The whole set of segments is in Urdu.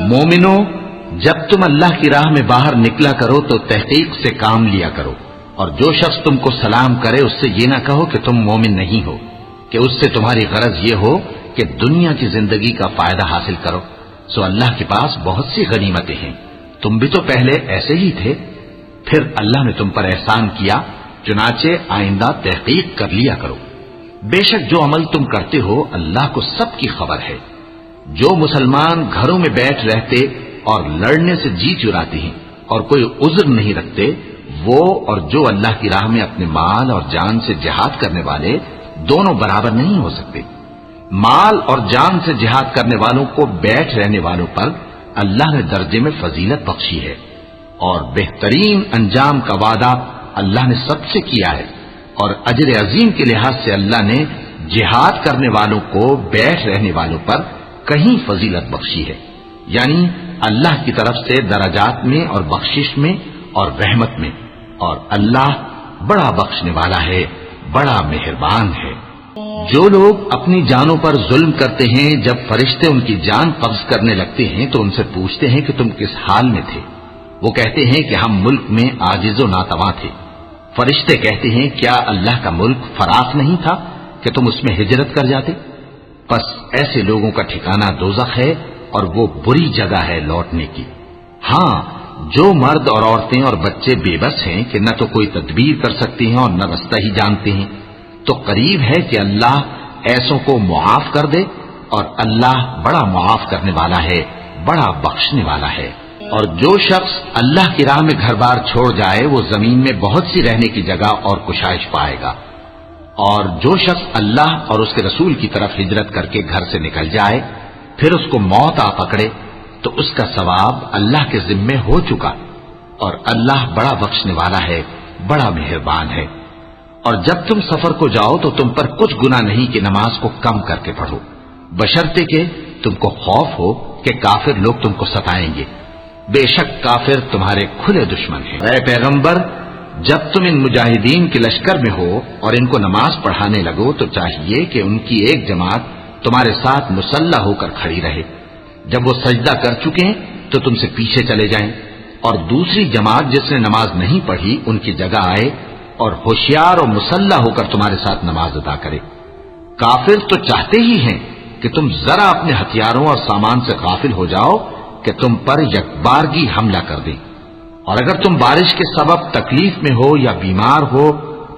مومنو، جب تم اللہ کی راہ میں باہر نکلا کرو تو تحقیق سے کام لیا کرو، اور جو شخص تم کو سلام کرے اس سے یہ نہ کہو کہ تم مومن نہیں ہو، کہ اس سے تمہاری غرض یہ ہو کہ دنیا کی زندگی کا فائدہ حاصل کرو۔ سو اللہ کے پاس بہت سی غنیمتیں ہیں، تم بھی تو پہلے ایسے ہی تھے، پھر اللہ نے تم پر احسان کیا، چنانچہ آئندہ تحقیق کر لیا کرو۔ بے شک جو عمل تم کرتے ہو اللہ کو سب کی خبر ہے۔ جو مسلمان گھروں میں بیٹھ رہتے اور لڑنے سے جی چراتے ہیں اور کوئی عذر نہیں رکھتے، وہ اور جو اللہ کی راہ میں اپنے مال اور جان سے جہاد کرنے والے دونوں برابر نہیں ہو سکتے۔ مال اور جان سے جہاد کرنے والوں کو بیٹھ رہنے والوں پر اللہ نے درجے میں فضیلت بخشی ہے، اور بہترین انجام کا وعدہ اللہ نے سب سے کیا ہے، اور اجر عظیم کے لحاظ سے اللہ نے جہاد کرنے والوں کو بیٹھ رہنے والوں پر کہیں فضیلت بخشی ہے، یعنی اللہ کی طرف سے درجات میں اور بخشش میں اور رحمت میں، اور اللہ بڑا بخشنے والا ہے، بڑا مہربان ہے۔ جو لوگ اپنی جانوں پر ظلم کرتے ہیں، جب فرشتے ان کی جان قبض کرنے لگتے ہیں تو ان سے پوچھتے ہیں کہ تم کس حال میں تھے؟ وہ کہتے ہیں کہ ہم ملک میں عاجز و ناتواں تھے۔ فرشتے کہتے ہیں کیا اللہ کا ملک فراخ نہیں تھا کہ تم اس میں ہجرت کر جاتے؟ پس ایسے لوگوں کا ٹھکانہ دوزخ ہے، اور وہ بری جگہ ہے لوٹنے کی۔ ہاں، جو مرد اور عورتیں اور بچے بے بس ہیں کہ نہ تو کوئی تدبیر کر سکتے ہیں اور نہ رستہ ہی جانتے ہیں، تو قریب ہے کہ اللہ ایسوں کو معاف کر دے، اور اللہ بڑا معاف کرنے والا ہے، بڑا بخشنے والا ہے۔ اور جو شخص اللہ کی راہ میں گھر بار چھوڑ جائے وہ زمین میں بہت سی رہنے کی جگہ اور کشائش پائے گا، اور جو شخص اللہ اور اس کے رسول کی طرف ہجرت کر کے گھر سے نکل جائے پھر اس کو موت آ پکڑے تو اس کا ثواب اللہ کے ذمے ہو چکا، اور اللہ بڑا بخشنے والا ہے، بڑا مہربان ہے۔ اور جب تم سفر کو جاؤ تو تم پر کچھ گناہ نہیں کہ نماز کو کم کر کے پڑھو، بشرطے کہ تم کو خوف ہو کہ کافر لوگ تم کو ستائیں گے، بے شک کافر تمہارے کھلے دشمن ہیں۔ اے پیغمبر، جب تم ان مجاہدین کے لشکر میں ہو اور ان کو نماز پڑھانے لگو تو چاہیے کہ ان کی ایک جماعت تمہارے ساتھ مسلح ہو کر کھڑی رہے، جب وہ سجدہ کر چکے تو تم سے پیچھے چلے جائیں، اور دوسری جماعت جس نے نماز نہیں پڑھی ان کی جگہ آئے اور ہوشیار اور مسلح ہو کر تمہارے ساتھ نماز ادا کرے۔ کافر تو چاہتے ہی ہیں کہ تم ذرا اپنے ہتھیاروں اور سامان سے غافل ہو جاؤ کہ تم پر یکبارگی حملہ کر دیں، اور اگر تم بارش کے سبب تکلیف میں ہو یا بیمار ہو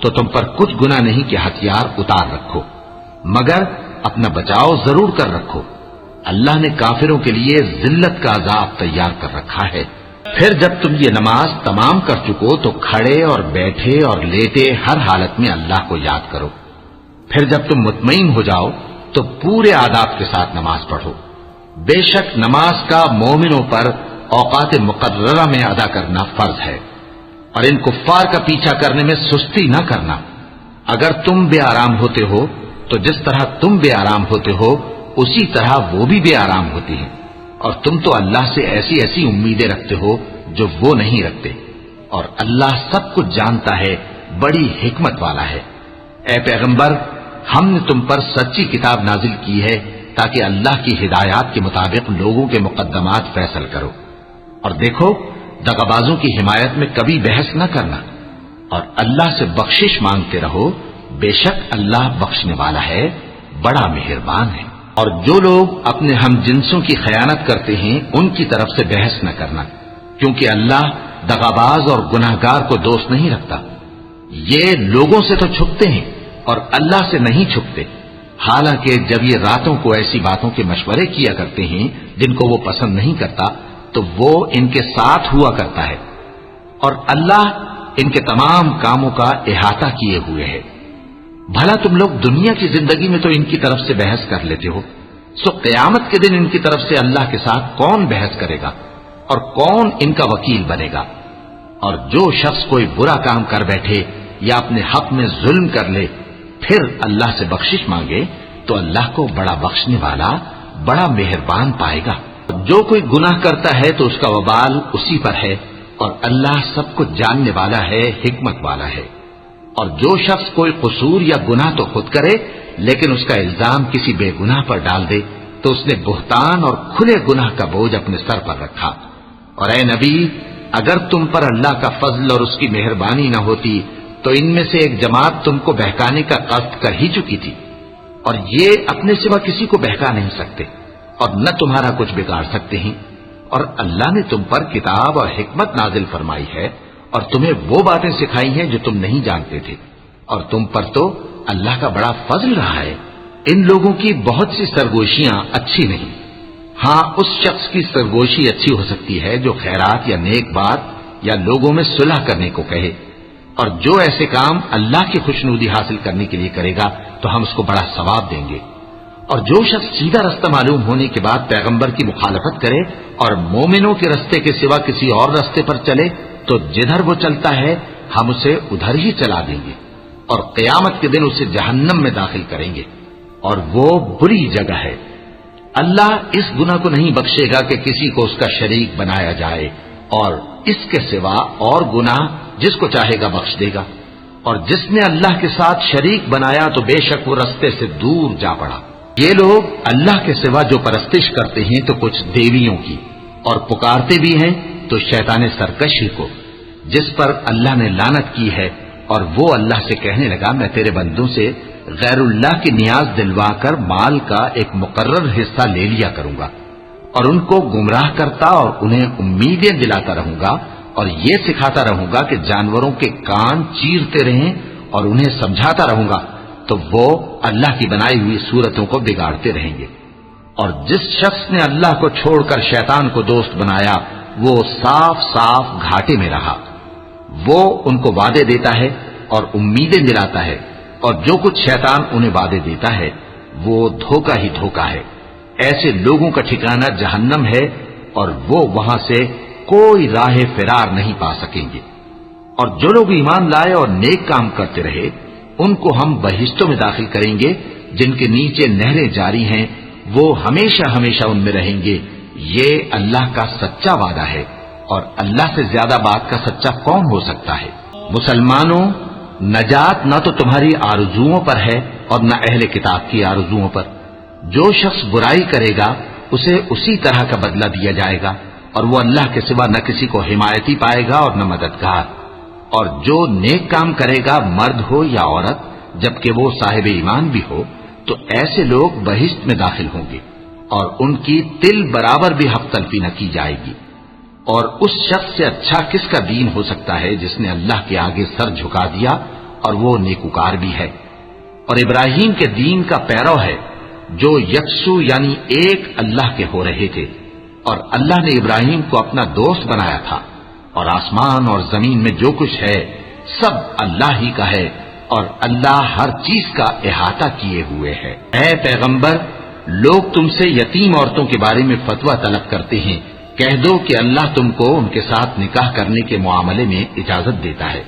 تو تم پر کچھ گناہ نہیں کہ ہتھیار اتار رکھو، مگر اپنا بچاؤ ضرور کر رکھو۔ اللہ نے کافروں کے لیے ذلت کا عذاب تیار کر رکھا ہے۔ پھر جب تم یہ نماز تمام کر چکو تو کھڑے اور بیٹھے اور لیٹے ہر حالت میں اللہ کو یاد کرو۔ پھر جب تم مطمئن ہو جاؤ تو پورے آداب کے ساتھ نماز پڑھو۔ بے شک نماز کا مومنوں پر اوقات مقررہ میں ادا کرنا فرض ہے، اور ان کفار کا پیچھا کرنے میں سستی نہ کرنا۔ اگر تم بے آرام ہوتے ہو تو جس طرح تم بے آرام ہوتے ہو اسی طرح وہ بھی بے آرام ہوتی ہیں، اور تم تو اللہ سے ایسی ایسی امیدیں رکھتے ہو جو وہ نہیں رکھتے، اور اللہ سب کچھ جانتا ہے، بڑی حکمت والا ہے۔ اے پیغمبر، ہم نے تم پر سچی کتاب نازل کی ہے تاکہ اللہ کی ہدایات کے مطابق لوگوں کے مقدمات فیصل کرو، اور دیکھو دغابازوں کی حمایت میں کبھی بحث نہ کرنا، اور اللہ سے بخشش مانگتے رہو، بے شک اللہ بخشنے والا ہے، بڑا مہربان ہے۔ اور جو لوگ اپنے ہم جنسوں کی خیانت کرتے ہیں ان کی طرف سے بحث نہ کرنا، کیونکہ اللہ دغاباز اور گناہگار کو دوست نہیں رکھتا۔ یہ لوگوں سے تو چھپتے ہیں اور اللہ سے نہیں چھپتے، حالانکہ جب یہ راتوں کو ایسی باتوں کے مشورے کیا کرتے ہیں جن کو وہ پسند نہیں کرتا تو وہ ان کے ساتھ ہوا کرتا ہے، اور اللہ ان کے تمام کاموں کا احاطہ کیے ہوئے ہے۔ بھلا تم لوگ دنیا کی زندگی میں تو ان کی طرف سے بحث کر لیتے ہو، سو قیامت کے دن ان کی طرف سے اللہ کے ساتھ کون بحث کرے گا اور کون ان کا وکیل بنے گا؟ اور جو شخص کوئی برا کام کر بیٹھے یا اپنے حق میں ظلم کر لے پھر اللہ سے بخشش مانگے تو اللہ کو بڑا بخشنے والا، بڑا مہربان پائے گا۔ جو کوئی گناہ کرتا ہے تو اس کا وبال اسی پر ہے، اور اللہ سب کچھ جاننے والا ہے، حکمت والا ہے۔ اور جو شخص کوئی قصور یا گناہ تو خود کرے لیکن اس کا الزام کسی بے گناہ پر ڈال دے تو اس نے بہتان اور کھلے گناہ کا بوجھ اپنے سر پر رکھا۔ اور اے نبی، اگر تم پر اللہ کا فضل اور اس کی مہربانی نہ ہوتی تو ان میں سے ایک جماعت تم کو بہکانے کا قصد کر ہی چکی تھی، اور یہ اپنے سوا کسی کو بہکا نہیں سکتے اور نہ تمہارا کچھ بگاڑ سکتے ہیں۔ اور اللہ نے تم پر کتاب اور حکمت نازل فرمائی ہے اور تمہیں وہ باتیں سکھائی ہیں جو تم نہیں جانتے تھے، اور تم پر تو اللہ کا بڑا فضل رہا ہے۔ ان لوگوں کی بہت سی سرگوشیاں اچھی نہیں، ہاں اس شخص کی سرگوشی اچھی ہو سکتی ہے جو خیرات یا نیک بات یا لوگوں میں صلح کرنے کو کہے، اور جو ایسے کام اللہ کی خوشنودی حاصل کرنے کے لیے کرے گا تو ہم اس کو بڑا ثواب دیں گے۔ اور جو شخص سیدھا رستہ معلوم ہونے کے بعد پیغمبر کی مخالفت کرے اور مومنوں کے رستے کے سوا کسی اور رستے پر چلے تو جدھر وہ چلتا ہے ہم اسے ادھر ہی چلا دیں گے، اور قیامت کے دن اسے جہنم میں داخل کریں گے، اور وہ بری جگہ ہے۔ اللہ اس گناہ کو نہیں بخشے گا کہ کسی کو اس کا شریک بنایا جائے، اور اس کے سوا اور گناہ جس کو چاہے گا بخش دے گا، اور جس نے اللہ کے ساتھ شریک بنایا تو بے شک وہ رستے سے دور جا پڑا۔ یہ لوگ اللہ کے سوا جو پرستش کرتے ہیں تو کچھ دیویوں کی، اور پکارتے بھی ہیں تو شیطان سرکشی کو، جس پر اللہ نے لعنت کی ہے، اور وہ اللہ سے کہنے لگا میں تیرے بندوں سے غیر اللہ کی نیاز دلوا کر مال کا ایک مقرر حصہ لے لیا کروں گا، اور ان کو گمراہ کرتا اور انہیں امیدیں دلاتا رہوں گا، اور یہ سکھاتا رہوں گا کہ جانوروں کے کان چیرتے رہیں، اور انہیں سمجھاتا رہوں گا تو وہ اللہ کی بنائی ہوئی صورتوں کو بگاڑتے رہیں گے۔ اور جس شخص نے اللہ کو چھوڑ کر شیطان کو دوست بنایا وہ صاف صاف گھاٹے میں رہا۔ وہ ان کو وعدے دیتا ہے اور امیدیں دلاتا ہے، اور جو کچھ شیطان انہیں وعدے دیتا ہے وہ دھوکہ ہی دھوکہ ہے۔ ایسے لوگوں کا ٹھکانہ جہنم ہے، اور وہ وہاں سے کوئی راہ فرار نہیں پا سکیں گے۔ اور جو لوگ ایمان لائے اور نیک کام کرتے رہے ان کو ہم بہشتوں میں داخل کریں گے جن کے نیچے نہریں جاری ہیں، وہ ہمیشہ ہمیشہ ان میں رہیں گے۔ یہ اللہ کا سچا وعدہ ہے، اور اللہ سے زیادہ بات کا سچا کون ہو سکتا ہے؟ مسلمانوں، نجات نہ تو تمہاری آرزوؤں پر ہے اور نہ اہل کتاب کی آرزوؤں پر۔ جو شخص برائی کرے گا اسے اسی طرح کا بدلہ دیا جائے گا، اور وہ اللہ کے سوا نہ کسی کو حمایتی پائے گا اور نہ مددگار۔ اور جو نیک کام کرے گا مرد ہو یا عورت جبکہ وہ صاحب ایمان بھی ہو تو ایسے لوگ بہشت میں داخل ہوں گے، اور ان کی تل برابر بھی حق تلفی نہ کی جائے گی۔ اور اس شخص سے اچھا کس کا دین ہو سکتا ہے جس نے اللہ کے آگے سر جھکا دیا اور وہ نیکوکار بھی ہے، اور ابراہیم کے دین کا پیرو ہے جو یکسو یعنی ایک اللہ کے ہو رہے تھے، اور اللہ نے ابراہیم کو اپنا دوست بنایا تھا۔ اور آسمان اور زمین میں جو کچھ ہے سب اللہ ہی کا ہے، اور اللہ ہر چیز کا احاطہ کیے ہوئے ہے۔ اے پیغمبر، لوگ تم سے یتیم عورتوں کے بارے میں فتویٰ طلب کرتے ہیں، کہہ دو کہ اللہ تم کو ان کے ساتھ نکاح کرنے کے معاملے میں اجازت دیتا ہے،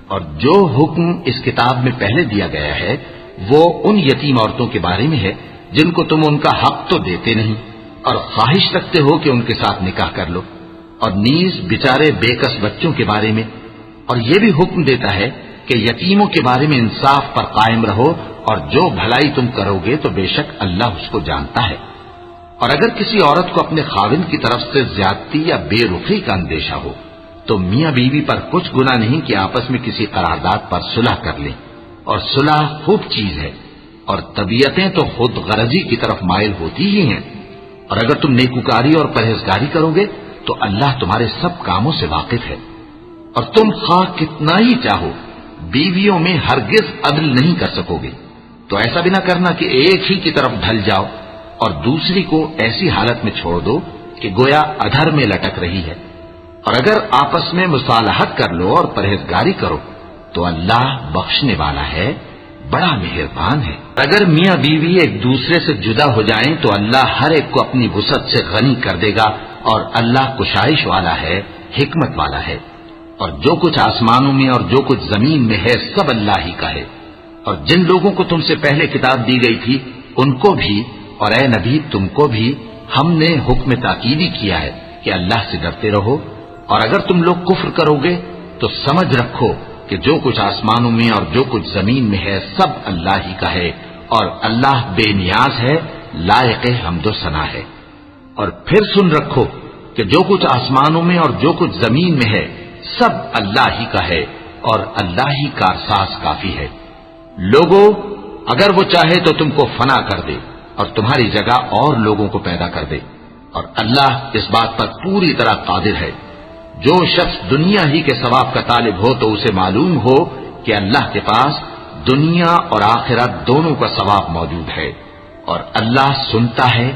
اور جو حکم اس کتاب میں پہلے دیا گیا ہے وہ ان یتیم عورتوں کے بارے میں ہے جن کو تم ان کا حق تو دیتے نہیں، اور خواہش رکھتے ہو کہ ان کے ساتھ نکاح کر لو، اور نیز بیچارے بے کس بچوں کے بارے میں، اور یہ بھی حکم دیتا ہے کہ یتیموں کے بارے میں انصاف پر قائم رہو، اور جو بھلائی تم کرو گے تو بے شک اللہ اس کو جانتا ہے۔ اور اگر کسی عورت کو اپنے خاوند کی طرف سے زیادتی یا بے رخی کا اندیشہ ہو تو میاں بیوی پر کچھ گناہ نہیں کہ آپس میں کسی قرارداد پر صلح کر لیں، اور صلح خوب چیز ہے، اور طبیعتیں تو خود غرضی کی طرف مائل ہوتی ہی ہیں۔ اور اگر تم نیکوکاری اور پرہیزگاری کرو گے تو اللہ تمہارے سب کاموں سے واقف ہے۔ اور تم خواہ کتنا ہی چاہو بیویوں میں ہرگز عدل نہیں کر سکو گے، تو ایسا بھی نہ کرنا کہ ایک ہی کی طرف ڈھل جاؤ اور دوسری کو ایسی حالت میں چھوڑ دو کہ گویا ادھر میں لٹک رہی ہے۔ اور اگر آپس میں مصالحت کر لو اور پرہیزگاری کرو تو اللہ بخشنے والا ہے، بڑا مہربان ہے۔ اگر میاں بیوی ایک دوسرے سے جدا ہو جائیں تو اللہ ہر ایک کو اپنی وسعت سے غنی کر دے گا، اور اللہ کشائش والا ہے، حکمت والا ہے۔ اور جو کچھ آسمانوں میں اور جو کچھ زمین میں ہے سب اللہ ہی کا ہے۔ اور جن لوگوں کو تم سے پہلے کتاب دی گئی تھی ان کو بھی، اور اے نبی تم کو بھی، ہم نے حکم تاکیدی کیا ہے کہ اللہ سے ڈرتے رہو، اور اگر تم لوگ کفر کرو گے تو سمجھ رکھو کہ جو کچھ آسمانوں میں اور جو کچھ زمین میں ہے سب اللہ ہی کا ہے، اور اللہ بے نیاز ہے لائق حمد و ثنا ہے۔ اور پھر سن رکھو کہ جو کچھ آسمانوں میں اور جو کچھ زمین میں ہے سب اللہ ہی کا ہے، اور اللہ ہی کارساز کافی ہے۔ لوگوں، اگر وہ چاہے تو تم کو فنا کر دے اور تمہاری جگہ اور لوگوں کو پیدا کر دے، اور اللہ اس بات پر پوری طرح قادر ہے۔ جو شخص دنیا ہی کے ثواب کا طالب ہو تو اسے معلوم ہو کہ اللہ کے پاس دنیا اور آخرت دونوں کا ثواب موجود ہے، اور اللہ سنتا ہے،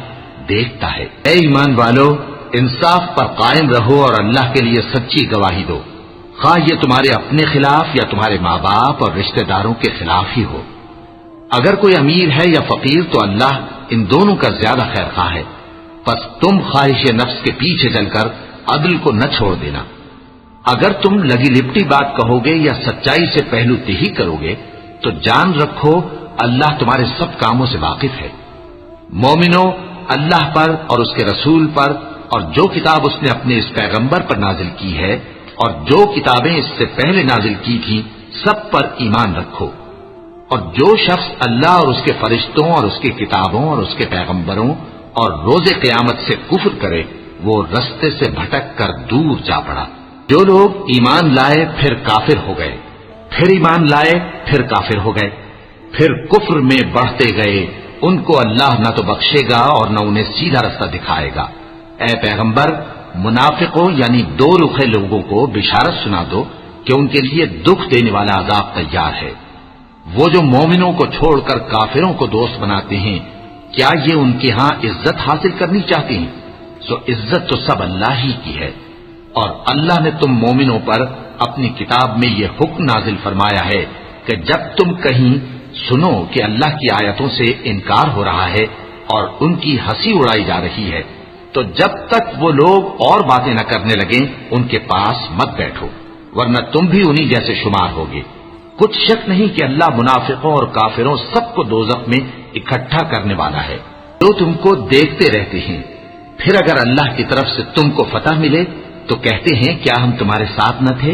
دیکھتا ہے۔ اے ایمان والو، انصاف پر قائم رہو اور اللہ کے لیے سچی گواہی دو، خواہ یہ تمہارے اپنے خلاف یا تمہارے ماں باپ اور رشتہ داروں کے خلاف ہی ہو۔ اگر کوئی امیر ہے یا فقیر تو اللہ ان دونوں کا زیادہ خیر خواہ ہے، پس تم خواہش نفس کے پیچھے چل کر عدل کو نہ چھوڑ دینا۔ اگر تم لگی لپٹی بات کہو گے یا سچائی سے پہلو تہی کرو گے تو جان رکھو اللہ تمہارے سب کاموں سے واقف ہے۔ مومنو، اللہ پر اور اس کے رسول پر اور جو کتاب اس نے اپنے اس پیغمبر پر نازل کی ہے اور جو کتابیں اس سے پہلے نازل کی تھیں سب پر ایمان رکھو۔ اور جو شخص اللہ اور اس کے فرشتوں اور اس کی کتابوں اور اس کے پیغمبروں اور روز قیامت سے کفر کرے وہ رستے سے بھٹک کر دور جا پڑا۔ جو لوگ ایمان لائے پھر کافر ہو گئے، پھر ایمان لائے پھر کافر ہو گئے، پھر کفر میں بڑھتے گئے، ان کو اللہ نہ تو بخشے گا اور نہ انہیں سیدھا رستہ دکھائے گا۔ اے پیغمبر، منافقوں یعنی دو رخے لوگوں کو بشارت سنا دو کہ ان کے لیے دکھ دینے والا عذاب تیار ہے۔ وہ جو مومنوں کو چھوڑ کر کافروں کو دوست بناتے ہیں، کیا یہ ان کے ہاں عزت حاصل کرنی چاہتے ہیں؟ سو عزت تو سب اللہ ہی کی ہے۔ اور اللہ نے تم مومنوں پر اپنی کتاب میں یہ حکم نازل فرمایا ہے کہ جب تم کہیں سنو کہ اللہ کی آیتوں سے انکار ہو رہا ہے اور ان کی ہنسی اڑائی جا رہی ہے تو جب تک وہ لوگ اور باتیں نہ کرنے لگیں ان کے پاس مت بیٹھو، ورنہ تم بھی انہی جیسے شمار ہوگے۔ کچھ شک نہیں کہ اللہ منافقوں اور کافروں سب کو دوزخ میں اکٹھا کرنے والا ہے۔ جو تم کو دیکھتے رہتے ہیں، پھر اگر اللہ کی طرف سے تم کو فتح ملے تو کہتے ہیں کیا ہم تمہارے ساتھ نہ تھے؟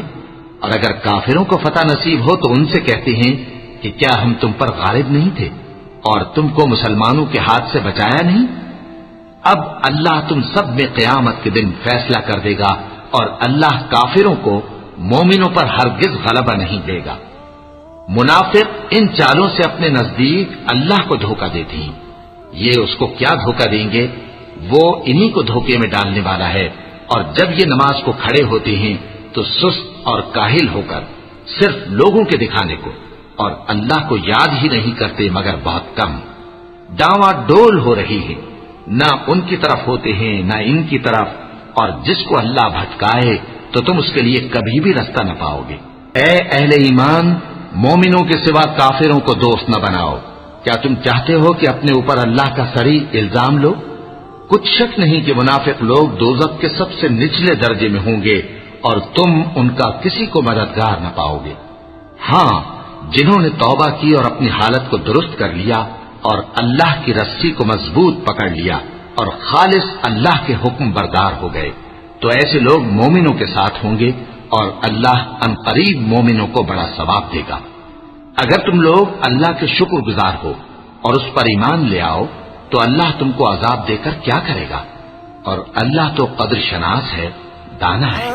اور اگر کافروں کو فتح نصیب ہو تو ان سے کہتے ہیں کہ کیا ہم تم پر غالب نہیں تھے اور تم کو مسلمانوں کے ہاتھ سے بچایا نہیں؟ اب اللہ تم سب میں قیامت کے دن فیصلہ کر دے گا، اور اللہ کافروں کو مومنوں پر ہرگز غلبہ نہیں دے گا۔ منافق ان چالوں سے اپنے نزدیک اللہ کو دھوکہ دیتے ہیں، یہ اس کو کیا دھوکہ دیں گے؟ وہ انہی کو دھوکے میں ڈالنے والا ہے۔ اور جب یہ نماز کو کھڑے ہوتے ہیں تو سست اور کاہل ہو کر صرف لوگوں کے دکھانے کو اور اللہ کو یاد ہی نہیں کرتے مگر بہت کم۔ ڈاواں ڈول ہو رہی ہے، نہ ان کی طرف ہوتے ہیں نہ ان کی طرف، اور جس کو اللہ بھٹکائے تو تم اس کے لیے کبھی بھی رستہ نہ پاؤ گے۔ اے اہل ایمان، مومنوں کے سوا کافروں کو دوست نہ بناؤ۔ کیا تم چاہتے ہو کہ اپنے اوپر اللہ کا صریح الزام لو؟ کچھ شک نہیں کہ منافق لوگ دوزخ کے سب سے نچلے درجے میں ہوں گے اور تم ان کا کسی کو مددگار نہ پاؤ گے۔ ہاں، جنہوں نے توبہ کی اور اپنی حالت کو درست کر لیا اور اللہ کی رسی کو مضبوط پکڑ لیا اور خالص اللہ کے حکم بردار ہو گئے تو ایسے لوگ مومنوں کے ساتھ ہوں گے اور اللہ عنقریب مومنوں کو بڑا ثواب دے گا۔ اگر تم لوگ اللہ کے شکر گزار ہو اور اس پر ایمان لے آؤ تو اللہ تم کو عذاب دے کر کیا کرے گا؟ اور اللہ تو قدر شناس ہے، دانا ہے۔